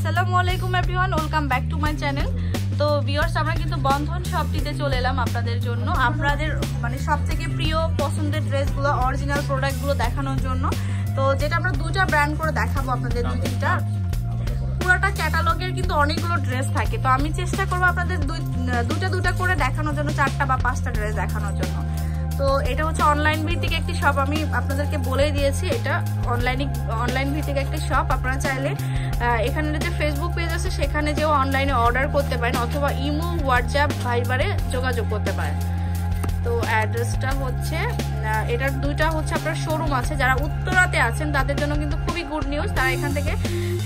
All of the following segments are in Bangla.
আসসালামু আলাইকুম everyone, welcome back to my channel. তো ভিউয়ার্স, আমরা কিন্তু বন্ধন শপটিতে চলে এলাম আপনাদের জন্য, আপনাদের মানে সবথেকে প্রিয় পছন্দের ড্রেসগুলো, অরিজিনাল প্রোডাক্টগুলো দেখানোর জন্য। তো যেটা আমরা দুইটা ব্র্যান্ড করে দেখাবো আপনাদের, দুইটা পুরোটা ক্যাটালগের কিন্তু অনেকগুলো ড্রেস থাকে। তো আমি চেষ্টা করবো আপনাদের দুটা করে দেখানোর জন্য, 4টা বা 5টা ড্রেস দেখানোর জন্য। তো এটা হচ্ছে অনলাইন ভিত্তিক একটি শপ, আমি আপনাদেরকে বলে দিয়েছি এটা অনলাইন ভিত্তিক একটি শপ। আপনারা চাইলে এখানে যে ফেসবুক পেজ আছে সেখানে যেও অনলাইনে অর্ডার করতে পারেন, অথবা ইমো, হোয়াটসঅ্যাপ, ভাইবারে যোগাযোগ করতে পারেন। তো অ্যাড্রেসটা হচ্ছে, এটার দুইটা হচ্ছে আপনার শোরুম আছে। যারা উত্তরাতে আছেন তাদের জন্য কিন্তু খুবই গুড নিউজ, তারা এখান থেকে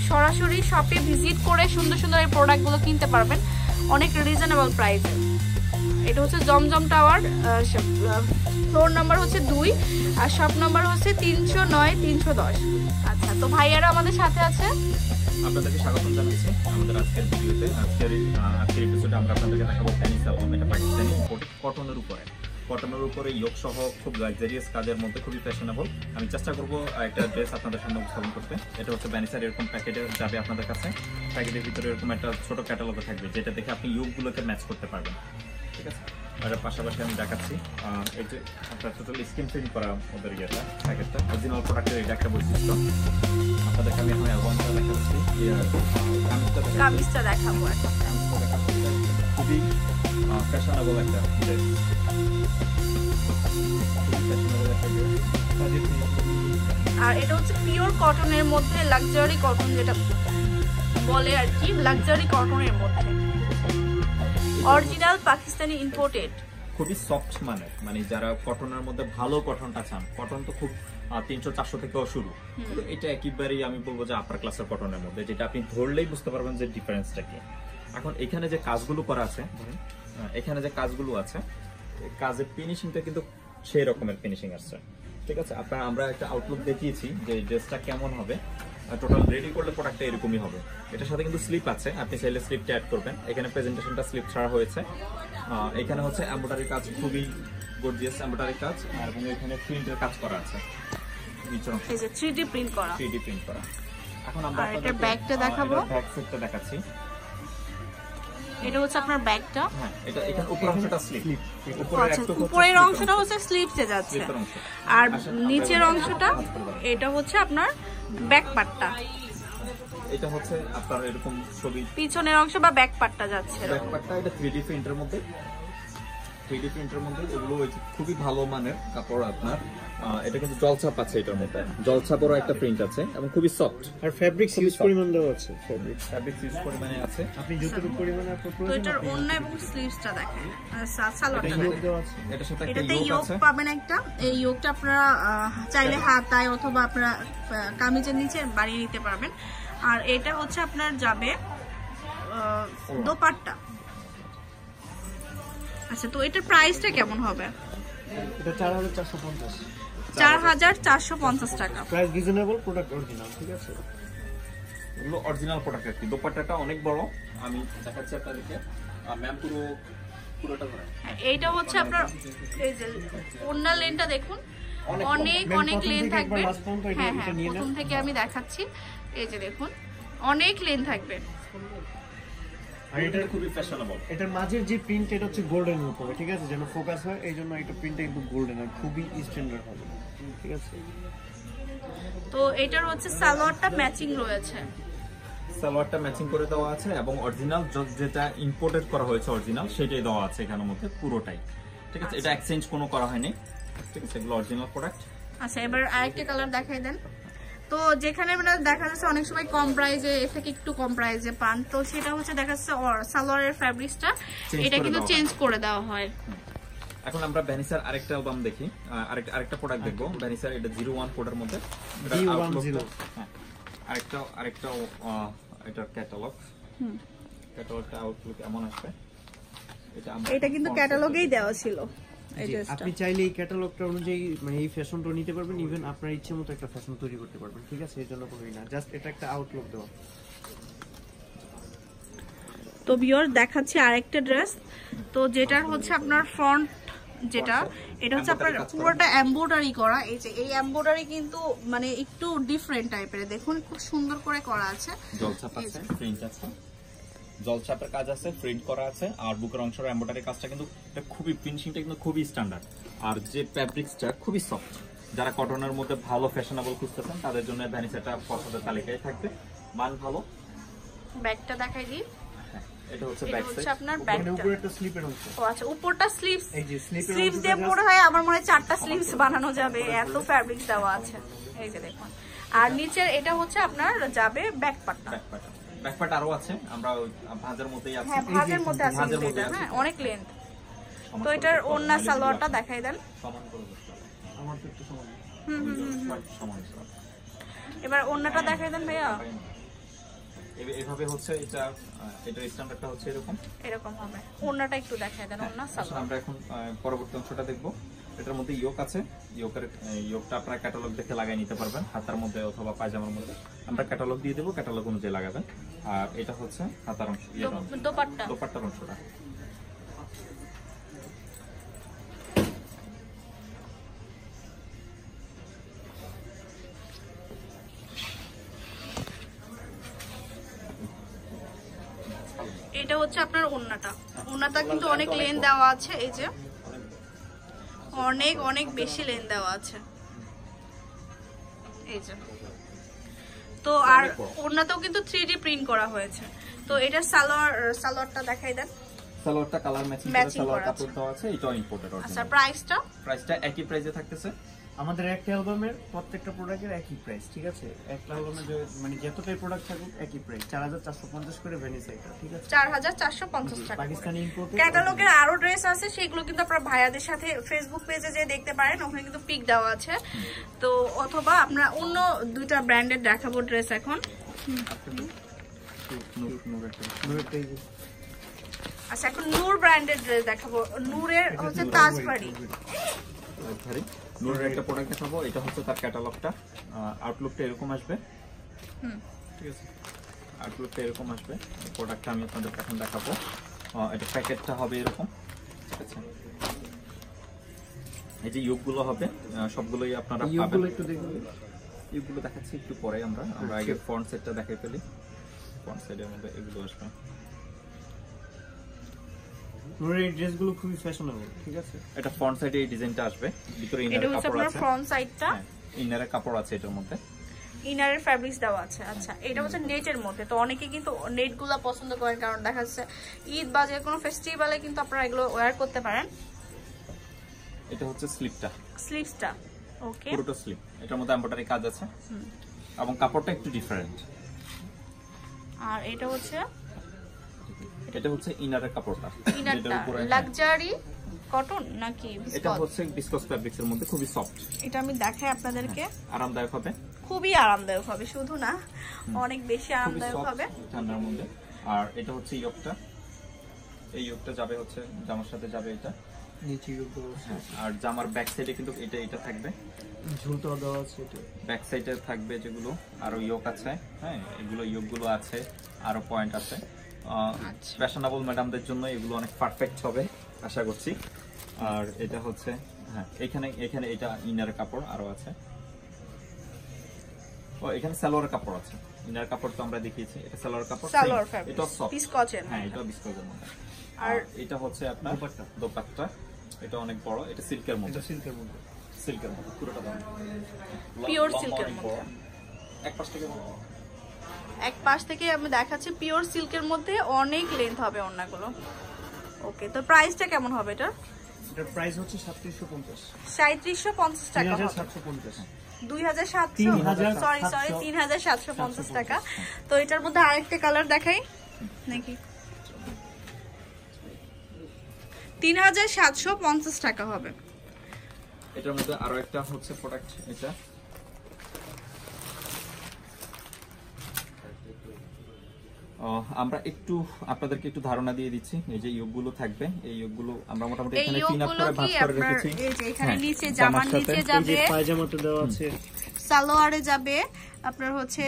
সরাসরি শপে ভিজিট করে সুন্দর সুন্দর এই প্রোডাক্টগুলো কিনতে পারবেন অনেক রিজনেবল প্রাইসে। এটা হচ্ছে জমজম টাওয়ার, ফ্লোর নাম্বার হচ্ছে 2 আর শপ নাম্বার হচ্ছে 309, 310। আচ্ছা, তো ভাইয়ারা আমাদের সাথে আছে, আপনাদেরকে স্বাগতম জানাচ্ছি আমাদের আজকের ভিডিওতে। আজকের এপিসোডে আমরা আপনাদেরকে দেখাবো প্যানিস আলবাম। এটা পাকিস্তানি কটনের উপরে ইয়োগ সহ খুব লাক্সারিয়াস কাজের মধ্যে খুবই ফ্যাশনেবল। আমি চেষ্টা করবো একটা ড্রেস আপনাদের সামনে উপস্থাপন করতে। এটা হচ্ছে ব্যানিসার, এরকম প্যাকেটে যাবে আপনাদের কাছে। প্যাকেটের ভিতরে এরকম একটা ছোট ক্যাটালগে থাকবে, যেটা দেখে আপনি ইয়োগগুলোকে ম্যাচ করতে পারবেন। ঠিক আছে, আর পাশাপাশি আমি দেখাচ্ছি এই যে আপনার টোটাল স্ক্রিন প্রিন্ট করা ওদের ইয়েটা, প্যাকেটটা অরিজিনাল প্রোডাক্টের এটা একটা বৈশিষ্ট্য। আপনাদেরকে আমি এখন অ্যালবামটা দেখাচ্ছি, কামিজটা দেখাবো। খুবই ফ্যাশনেবল একটা ড্রেস, আর এটা হচ্ছে পিওর কটনের মধ্যে, লাক্সারি কটন যেটা বলে আর কি, লাক্সারি কটনের মধ্যে অরিজিনাল পাকিস্তানি ইম্পোর্টেড, খুবই সফট মানে যারা কটনের মধ্যে ভালো কটনটা চান, কটন তো খুব 300-400 থেকেও শুরু, কিন্তু এটা একেবারেই আমি বলবো যে আপার ক্লাসের কটনের মধ্যে, যেটা আপনি ধরলেই বুঝতে পারবেন যে ডিফারেন্সটা কি। এখন এখানে যে কাজগুলো করা আছে, কাজের ফিনিশিংটা কিন্তু সেই রকমের ফিনিশিং আসছে। ঠিক আছে, আমরা একটা আউটলুক দেখিয়েছি যে ড্রেসটা কেমন হবে, টোটাল রেডি করলে প্রোডাক্টটা এরকমই হবে। এটার সাথে কিন্তু স্লিপ আছে, আপনি চাইলে স্লিপটা অ্যাড করবেন। এখানে প্রেজেন্টেশনটা স্লিপ ছাড়া হয়েছে। এখানে হচ্ছে এমব্রয়ডারি কাজ, খুবই গর্জিয়াস এমব্রয়ডারি কাজ, এবং এখানে প্রিন্টের কাজ করা আছে, এই যে 3D প্রিন্ট করা। এখন আমরা এটা ব্যাগটা দেখাবো, ব্যাক সেটটা দেখাচ্ছি। এটা হচ্ছে আপনার ব্যাগটা। হ্যাঁ, এটা এখানে উপরের অংশটা স্লিপ, উপরের অংশটা হচ্ছে স্লিপসে যাচ্ছে, আর নিচের অংশটা এটা হচ্ছে আপনার ব্যাক পার্টটা। এটা হচ্ছে আপনার এরকম ছবি, পিছনের অংশ বা ব্যাক পার্টটা যাচ্ছে। ব্যাক পার্টটা এটা 3D প্রিন্টের মধ্যে, এগুলো খুবই ভালো মানের কাপড় আপনার। এটা কিন্তু জলছাপ আছে, এটার মধ্যে জলছাপেরও একটা প্রিন্ট আছে এবং খুবই সফট, আর ফেব্রিক্স ইউজ পরিমাণ দেওয়া আছে, ফেব্রিক্স ইউজ পরিমাণে আছে। আপনি যতটুকু পরিমাণে আপনার প্রয়োজন, তো এটার ওন্না এবং স্লিভসটা দেখেন, সালোয়ারটা দেখেন, এটার সাথে একটা এটাতে ইয়োগ ইয়োগ আছে, পাবেন একটা। এই ইয়োগটা আপনারা চাইলে হাতায় অথবা আপনারা কামিজের নিচে বাড়িয়ে নিতে পারবেন। আর এটা হচ্ছে আপনার যাবে দোপাট্টা। আচ্ছা, তো এটার প্রাইসটা কেমন হবে? এটা 4450, 4450 টাকা। Price reasonable, product original. ঠিক আছে, এগুলো অরিজিনাল প্রোডাক্ট আর কি। দোপাট্টাটা অনেক বড়, আমি দেখাচ্ছি আপনাদেরকে। ম্যাম পুরোটা ধরে, এইটা হচ্ছে আপনার এই যে ওন্না লেনটা দেখুন, অনেক লেন থাকবে। হ্যাঁ, প্রথম থেকে আমি দেখাচ্ছি, এই যে দেখুন অনেক লেন থাকবে। আর এটা খুবই ফ্যাশনেবল। এটার মাঝের যে প্রিন্ট, এটা হচ্ছে গোল্ডেন উপরে। ঠিক আছে, যেন ফোকাস হয়, এই জন্য এটা প্রিন্টটা একটু গোল্ডেন আর খুবই স্ট্যান্ডার্ড হবে। ঠিক আছে, তো এটার হচ্ছে সালোয়ারটা ম্যাচিং রয়েছে, সালোয়ারটা ম্যাচিং করে দেওয়া আছে, এবং অরিজিনাল যেটা ইম্পোর্টেড করা হয়েছে অরিজিনাল সেটাই দেওয়া আছে এখানের মধ্যে পুরোটাই। ঠিক আছে, এটা এক্সচেঞ্জ কোনো করা হয়নি। ঠিক আছে, এগুলো অরিজিনাল প্রোডাক্ট। আচ্ছা, এবার আরেকটা কালার দেখাই দেন। তো যেখানে দেখা যাচ্ছে অনেক সময় কম প্রাইসে, এর থেকে একটু কম প্রাইসে পান, তো সেটা হচ্ছে দেখা যাচ্ছে সালোয়ারের ফ্যাব্রিক্সটা এটা কিন্তু চেঞ্জ করে দেওয়া হয়। এখন আমরা ভ্যানিসার আরেকটা অ্যালবাম দেখি, আরেকটা প্রোডাক্ট দেখবো। ভ্যানিসার এটা 01 কোডের মধ্যে, হ্যাঁ, আরেকটা এটা ক্যাটালগটা আউটলুক এমন আসবে। এটা কিন্তু ক্যাটালগেই দেওয়া ছিল। আপনি চাইলে এই ক্যাটালগটা অনুযায়ী মানে এই ফ্যাশনটা নিতে পারবেন, ইভেন আপনার ইচ্ছে মতো একটা ফ্যাশন তৈরি করতে পারবেন। ঠিক আছে, এই জন্য কোনোই না, জাস্ট এটা একটা আউটলুক দেওয়া। তো ভিউয়ার দেখাচ্ছি আরেকটা ড্রেস, তো যেটার হচ্ছে আপনার ফ্রন্ট যেটা, এটা হচ্ছে আপনার পুরোটা এমব্রয়ডারি করা। এই যে এই এমব্রয়ডারি কিন্তু মানে একটু ডিফারেন্ট টাইপের, দেখুন খুব সুন্দর করে করা আছে। জলছাপ আছে, প্রিন্ট আছে, জলছাপের কাজ আছে, প্রিন্ট করা আছে। আর বুকের অংশের এমব্রয়ডারি কাজটা কিন্তু এটা খুবই, ফিনিশিংটা কিন্তু খুবই স্ট্যান্ডার্ড। আর যে ফ্যাব্রিক্সটা খুবই সফট, যারা কটনের মধ্যে ভালো ফ্যাশনেবল খুঁজতেছেন তাদের জন্য ভ্যানিসাটা পছন্দের তালিকায় থাকবে। মান ভালো। ব্যাগটা দেখাই দিই। এটা হচ্ছে ব্যাক সাইড, আপনার ব্যাগটা উপরে একটা স্লিপের অংশ। ও আচ্ছা, উপরটা স্লিভস, এই যে স্লিভস দিয়ে পরে হয় আমার মনে হয় 4টা স্লিভস বানানো যাবে, এত ফ্যাব্রিক্স দেওয়া আছে। এই যে দেখুন, আর নিচের এটা হচ্ছে আপনার যাবে ব্যাক পার্টটা। ব্যাক পার্ট আরো আছে, আমরা ভাঁজের মধ্যেই আছে। হ্যাঁ, ভাঁজের মধ্যে আছে এটা। হ্যাঁ, অনেক লেন্থ। তো এটার ওন্না সালোয়ারটা দেখাই দেন। সমান করে বসতে হবে, আমার তো একটু সমান। সমান। এবার ওন্নাটা দেখাই দেন ভাইয়া। এইভাবে হচ্ছে এটা, এটার স্ট্যান্ডার্ডটা হচ্ছে এরকম হবে। ওন্নাটা একটু দেখাই দেন, ওন্না সালোয়ার। আমরা এখন পরবর্তী অংশটা দেখব। এটার মধ্যে ইয়োক আছে, ইয়োকটা আপনারা ক্যাটালগ দেখে লাগিয়ে নিতে পারবেন, হাতার মধ্যে অথবা পায়জামার মধ্যে। আমরা ক্যাটালগ দিয়ে দেবো, ক্যাটালগ অনুযায়ী লাগাবেন। আর এটা হচ্ছে হাতার অংশ, দোপাট্টার অংশটা। এটা হচ্ছে আপনার ওন্নাটা কিন্তু অনেক লেন দেওয়া আছে। এই যে অনেক অনেক বেশি লেন দেওয়া আছে। এই যে তো আর ওন্নাতেও কিন্তু 3D প্রিন্ট করা হয়েছে। তো এটা সালোয়ারটা দেখাই দেন। সালোয়ারটা কালার ম্যাচিং করে সালোয়ার কাপড় দেওয়া আছে, এটা ইম্পোর্টেড। আচ্ছা, প্রাইসটা একই প্রাইসে থাকতেছে। আমাদের একটা অ্যালবামের প্রত্যেকটা প্রোডাক্টের একই প্রাইস, ঠিক আছে? একটা অ্যালবামে মানে যতটাই প্রোডাক্ট থাকুক একই প্রাইস, 4450 করে ভ্যানিসা, এটা ঠিক আছে? 4450 টাকা। পাকিস্তানি ইম্পোর্টেড। ক্যাটালগের আরো ড্রেস আছে, সেগুলো কিন্তু আপনারা ভাইয়াদের সাথে ফেসবুক পেজে যে দেখতে পারেন, ওখানে কিন্তু পিক দেওয়া আছে। তো অথবা আপনারা অন্য দুইটা ব্র্যান্ডের দেখাবো ড্রেস এখন। আচ্ছা, এখন নূর ব্র্যান্ডের ড্রেস দেখাবো। নূরের হচ্ছে তাজবাড়ি। নূরের একটা প্রোডাক্ট দেখাবো, এটা হচ্ছে তার ক্যাটালগটা। আউটলুকটা এরকম আসবে, ঠিক আছে? আউটলুকটা এরকম আসবে। প্রোডাক্টটা আমি আপনাদের এখন দেখাবো। এটা প্যাকেটটা হবে এরকম, ঠিক আছে? এই যে ইয়োকগুলো হবে, সবগুলোই আপনারা পাবেন। ইয়োকগুলো দেখাচ্ছি একটু পরে। আমরা আগে ফ্রন্ট সাইডটা দেখাই ফেলি। ফ্রন্ট সাইডের মধ্যে এগুলো আসবে। এই ড্রেসগুলো খুবই ফ্যাশনেবল, ঠিক আছে? এটা ফ্রন্ট সাইডে এই ডিজাইনটা আসবে, ভিতরে ইনারের কাপড় আছে। এটা হচ্ছে আপনার ফ্রন্ট সাইডটা, ইনারের কাপড় আছে এটার মধ্যে, ইনারের ফ্যাব্রিক্স দেওয়া আছে। আচ্ছা, এটা হচ্ছে নেটের মধ্যে। তো অনেকে কিন্তু নেটগুলো পছন্দ করেন, কারণ দেখা যাচ্ছে ঈদ বা যে কোনো ফেস্টিভ্যালে কিন্তু আপনারা এগুলো ওয়্যার করতে পারেন। এটা হচ্ছে স্লিভসটা, ওকে, পুরোটা স্লিভ। এটার মধ্যে এমব্রয়ডারি কাজ আছে এবং কাপড়টা একটু ডিফারেন্ট। আর এটা হচ্ছে ইনারের কাপড়টা, এটার উপরে লাক্সারি কটন নাকি বিসকস? এটা হচ্ছে বিসকস ফ্যাব্রিক্সের মধ্যে, খুবই সফট। এটা আমি দেখাই আপনাদেরকে, আরামদায়ক হবে, খুবই আরামদায়ক হবে, শুধু না অনেক বেশি আরামদায়ক হবে ঠান্ডার মধ্যে। আর এটা হচ্ছে ইয়োকটা, এই ইয়োকটা যাবে হচ্ছে জামার সাথে যাবে, এটা নিচে ইয়োক। আর জামার ব্যাক সাইডে কিন্তু এটা থাকবে, ঝুলতো দেওয়া আছে। এটা ব্যাক সাইডে থাকবে যেগুলো, আর ইয়োক আছে। হ্যাঁ, এগুলো ইয়োকগুলো আছে, আরো পয়েন্ট আছে। ফ্যাশনেবল ম্যাডামদের জন্য এগুলো অনেক পারফেক্ট হবে আশা করছি। আর এটা হচ্ছে, হ্যাঁ, এখানে এটা ইনার কাপড় আরো আছে। ও, এখানে সালোয়ার কাপড় আছে। ইনার কাপড় তো আমরা দেখিয়েছি, এটা সালোয়ার কাপড়, এটা সফট বিসকচের। হ্যাঁ, এটা বিসকচের মধ্যে। আর এটা হচ্ছে আপনার দোপাট্টা, এটা অনেক বড়, এটা সিল্কের মধ্যে, পুরোটা দাম পিওর সিল্কের মধ্যে। এক পাশ থেকে আমি দেখাচ্ছি, পিওর সিল্কের মধ্যে অনেক লেন্থ হবে ওন্নাগুলো। ওকে, তো প্রাইসটা কেমন হবে এটা? এটার প্রাইস হচ্ছে 3750 টাকা হবে। 3750 টাকা। তো এটার মধ্যে আরেকটা কালার দেখাই নাকি? 3750 টাকা হবে। এটার মধ্যে আরো একটা হচ্ছে প্রোডাক্ট, এটা আমরা একটু আপনাদেরকে একটু ধারণা দিয়ে দিচ্ছি। এই যে ইয়োকগুলো থাকবে, এই ইয়োকগুলো আমরা মোটামুটি এখানে পিন আপ করে ভাঁজ করে রেখেছি। এই যে এখানে নিচে জামার নিচে যাবে, পায়জামাতে দেওয়া আছে, সালোয়ারে যাবে, আপনার হচ্ছে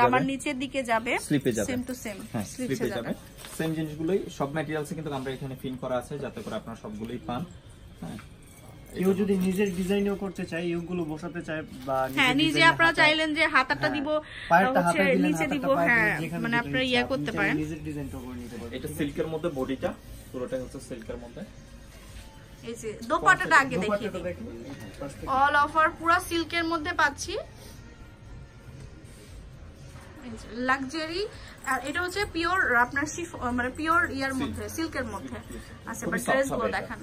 জামার নিচের দিকে যাবে, স্লিপে যাবে, সেম টু সেম স্লিপে যাবে। সেম জিনিসগুলোই সব ম্যাটেরিয়ালসে কিন্তু আমরা এখানে পিন করা আছে, যাতে করে আপনারা সবগুলোই পান। হ্যাঁ, কেউ যদি নিজের ডিজাইনও করতে চায়, ইউগুলো বসাতে চায় বা হ্যাঁ নিজে আপনারা চাইলেন যে হাতাটা দিব হচ্ছে নিচে দিব, হ্যাঁ মানে আপনারা ইয়া করতে পারেন, নিজের ডিজাইনটা করে নিতে পারবেন। এটা সিল্কের মধ্যে, বডিটা পুরোটাই হচ্ছে সিল্কের মধ্যে। এই যে দোপাট্টাটা আগে দেখিয়ে দিই, অল ওভার পুরো সিল্কের মধ্যে পাচ্ছি, লাক্সারি। আর এটা হচ্ছে পিওর আপনার মানে পিওর ইয়ার মধ্যে, সিল্কের মধ্যে। আচ্ছা বাট ড্রেসগুলো দেখান।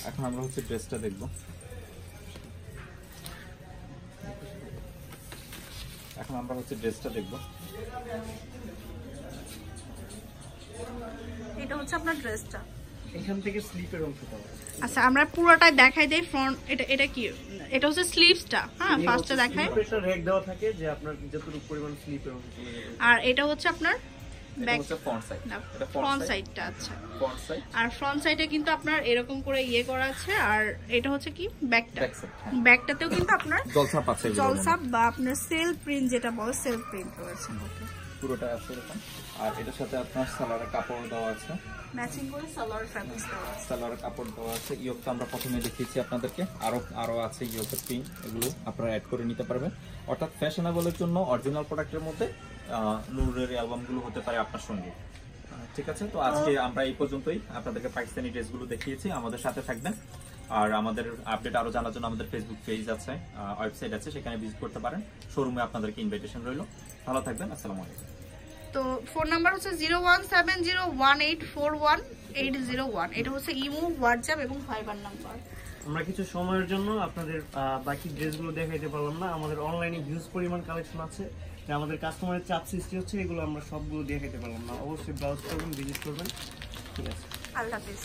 এখন আমরা হচ্ছে ড্রেসটা দেখব। এটা হচ্ছে আপনার ড্রেসটা, এখান থেকে স্লিপের অংশটা আছে। আচ্ছা আমরা পুরোটাই দেখাই দেই। ফ্রন্ট এটা কি, এটা হচ্ছে স্লিভসটা, হ্যাঁ ফার্স্টে দেখাই। এটা রেক দেওয়া থাকে যে আপনার যতটুকু পরিমাণ স্লিপের অংশ চলে যাবে। আর এটা হচ্ছে আপনার ব্যাক ফ্রন্ট সাইড, এটা ফ্রন্ট সাইডটা। আচ্ছা ফ্রন্ট সাইড, আর ফ্রন্ট সাইডে কিন্তু আপনার এরকম করে ইয়ে করা আছে। আর এটা হচ্ছে কি ব্যাকটা, ব্যাকটাতেও কিন্তু আপনার জলসাপ আছে, জলসাপ বা আপনার সেলফ প্রিন্ট যেটা বলে সেলফ প্রিন্ট রয়েছে। ওকে পুরোটা আছে এরকম। আর এটার সাথে আপনার সালোয়ারের কাপড় দেওয়া আছে, ম্যাচিং করে সালোয়ার ফ্যাব্রিক্স দেওয়া আছে, সালোয়ারের কাপড় দেওয়া আছে। ইয়োকটা আমরা প্রথমে দেখিয়েছি আপনাদেরকে, আরো আছে ইয়োকের প্রিন্ট, এগুলো আপনারা অ্যাড করে নিতে পারবেন। অর্থাৎ ফ্যাশনেবলের জন্য অরিজিনাল প্রোডাক্টের মধ্যে নূরের অ্যালবামগুলো হতে পারে আপনার সঙ্গে। ঠিক আছে, তো আজকে আমরা এই পর্যন্তই আপনাদেরকে পাকিস্তানি ড্রেসগুলো দেখিয়েছি। আমাদের সাথে থাকবেন। আর আমাদের আপডেট আরো জানার জন্য আমাদের ফেসবুক পেজ আছে, ওয়েবসাইট আছে, সেখানে ভিজিট করতে পারেন। শোরুমে আপনাদেরকে ইনভাইটেশন রইল। ভালো থাকবেন, আসসালামু আলাইকুম। তো ফোন নাম্বার হচ্ছে 01701841801। এটা হচ্ছে ইমো, হোয়াটসঅ্যাপ এবং ভাইবার নাম্বার। আমরা কিছু সময়ের জন্য আপনাদের বাকি ড্রেসগুলো দেখাইতে পারলাম না। আমাদের অনলাইনে হিউজ পরিমাণ কালেকশন আছে, আমাদের কাস্টমারের চাপ সৃষ্টি হচ্ছে, এগুলো আমরা সবগুলো দেখাইতে পারলাম না। অবশ্যই ব্রাউজ করবেন, ভিজিট করবেন। ঠিক আছে, আল্লাহ হাফেজ।